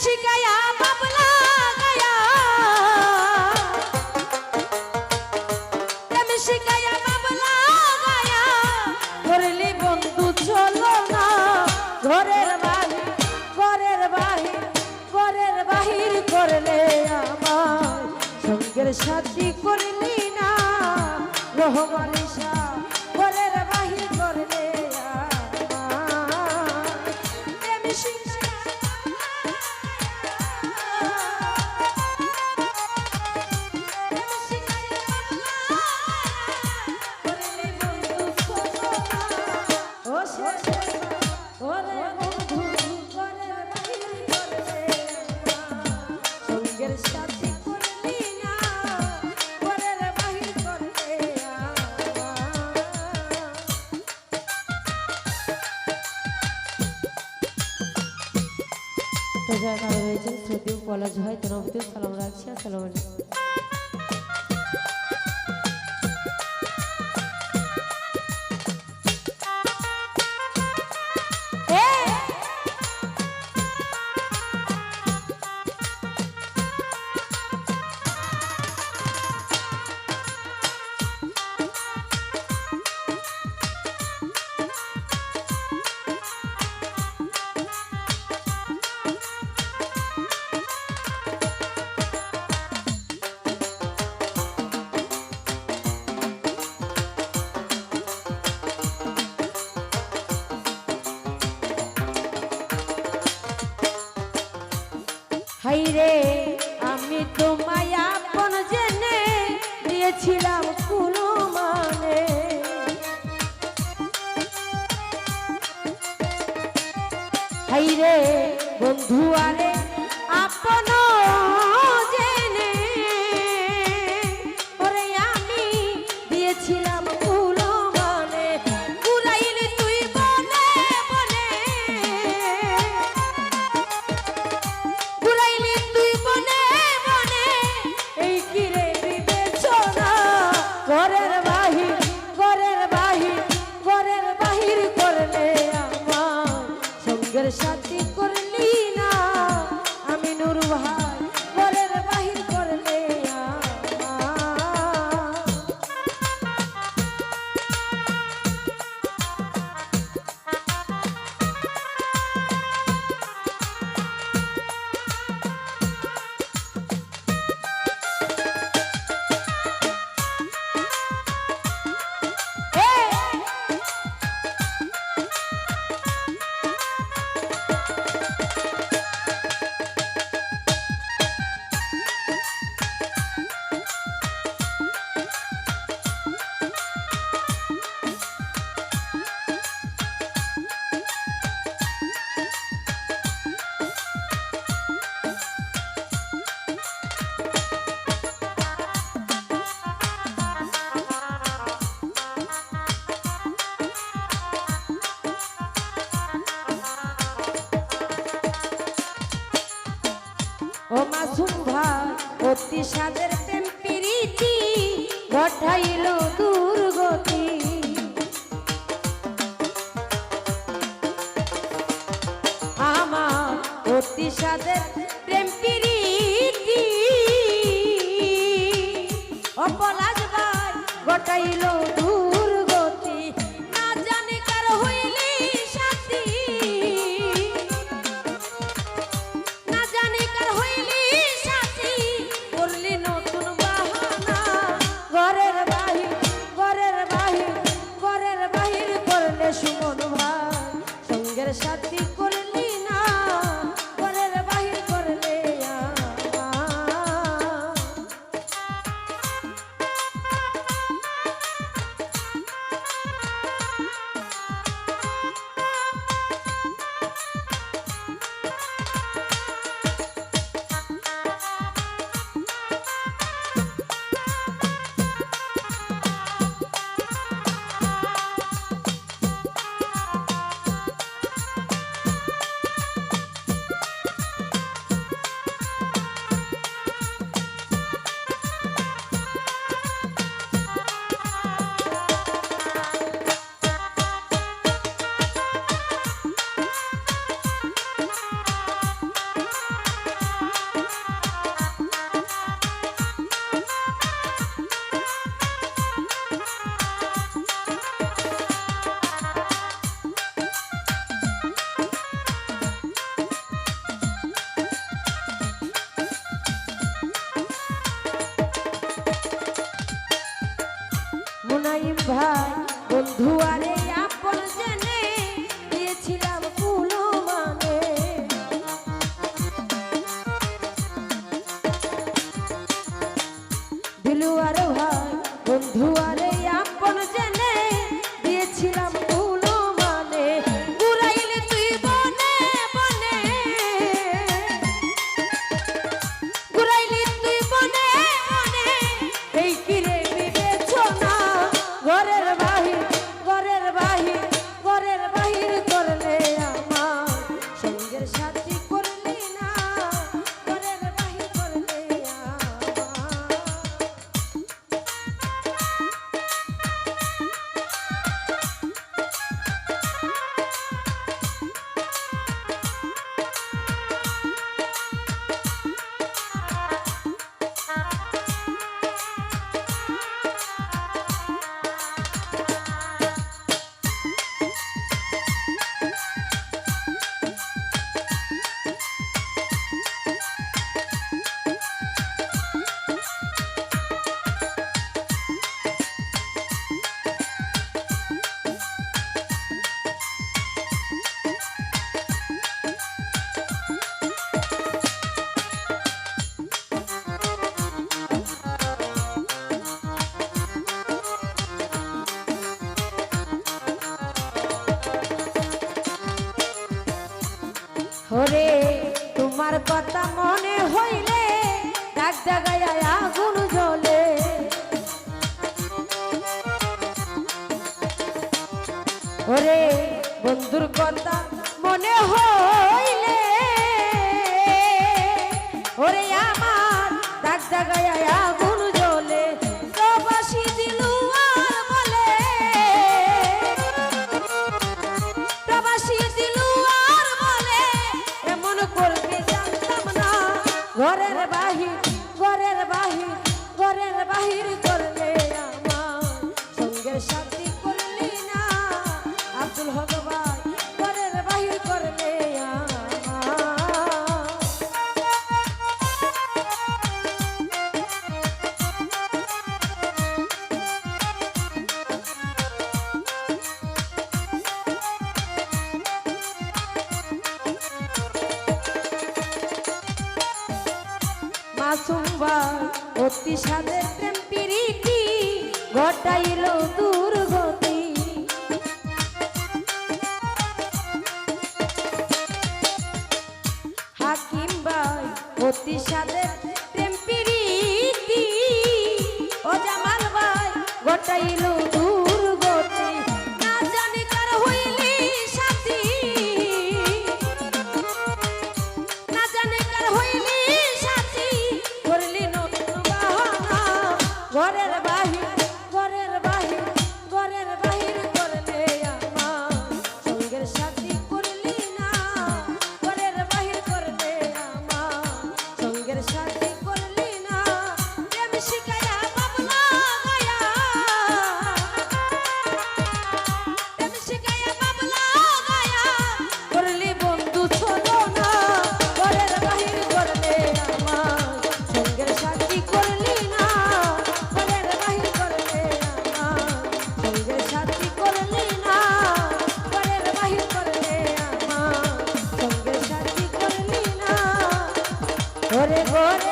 শিখায়া বাবলা গায়া প্রেম শিখায়া বাবলা গায়া করলি বন্ধু চলো না ঘরের বাহির ঘরের বাহির ঘরের বাহির করলে আমার সঙ্গের সাথী করলি না রহমানি শাহ ঘরের বাহির করলে প্রেম শিখায়া যারা রয়েছেন শ্রদ্ধেয় পলাশ ভাই তরফ সালাম রাখছি। আসসালামু আলাইকুম। হাইরে আমি তোমায় আপন জেনে দিয়েছিলাম কোনো মানে হাইরে বন্ধু আরে আপন জেনে ওরে আমি দিয়েছিলাম কোনো মানে ঘুরাইলি তুই বনে বনে ঘুরাইলি তুই বনে বনে এই কিরে বিবেচনা ঘরের বাহির ঘরের বাহির ঘরের বাহির করলে আমার সঙ্গের সাথী করলি না আমি নূর ভাই ঘরের বাহির করলে ও মাসুম ভাই অতি সাদের প্রেম প্রীতি ঘটাইল দুর্গতি আমার অতি সাদের প্রেম প্রীতি ও পলাশ ভাই ঘটাইল দুর্গতি না জানি কার হইলি সাথী না জানি কার হইলি সাথী করলি নতুন বাহানা ঘরের বাহির ঘরের বাহির ঘরের বাহির করলে সুমন ভাই সঙ্গের সাথী করলি না ঘরের বাহির করলে ভাই বন্ধু আরে আপন জেনে দিয়েছিলাম কুলো মানে দিলু আরে ভাই বন্ধু আরে আপন জেনে দিয়েছিলাম কুলো মানে ঘুরাইলে তুই বনে বনে ঘুরাইলি তুই বনে বনে এই কিরে বিবেচনা ঘরের বাহির ঘরের বাহির ঘরের বাহির করলে আমার সঙ্গের সাথী করলি না ঘরের বাহির করলে ওরে তোমার কথা মনে হইলে দাগ দাগায় আগুন জ্বলে ওরে বন্ধুর কথা মনে হইলে ওরে আমার দাগ দাগায় আগুন জ্বলে প্রবাসী দিলু আর বলে প্রবাসী দিলু আর বলে এমন করবে জানতাম না ঘরের বাহির ঘরের বাহির ঘরের বাহির করলে আমার সঙ্গের সাথী করলি না আব্দুল হক ভাই ঘরের বাহির করলে মাসুম ভাই অতি সাদের প্রেম প্রীতি ঘটাইল দুর্গতি হাকিম ভাই অতি সাদের প্রেম প্রীতি ও জামাল ভাই ঘটাইল দুর্গতি না জানি কার হইলি সাথী না জানি কার হইলি সাথী করলি নতুন বাহানা ঘরের বাহির ঘরের বাহির ঘরের বাহির করলে আমার সঙ্গের সাথী করলি না ঘরের বাহির করলে আমার সঙ্গের সাথী করলি না প্রেম শিখায়া বাবলা গায়া প্রেম শিখায়া বাবলা গায়া করলি বন্ধু ছোলো না ঘরের বাহির করলে আমার সঙ্গের সাথী করলি না ঘরের বাহির করলে আমার সঙ্গের সাথী করলি না ঘরের বাহির করলে আমার সঙ্গের সাথী করলি না ঘরে ঘরে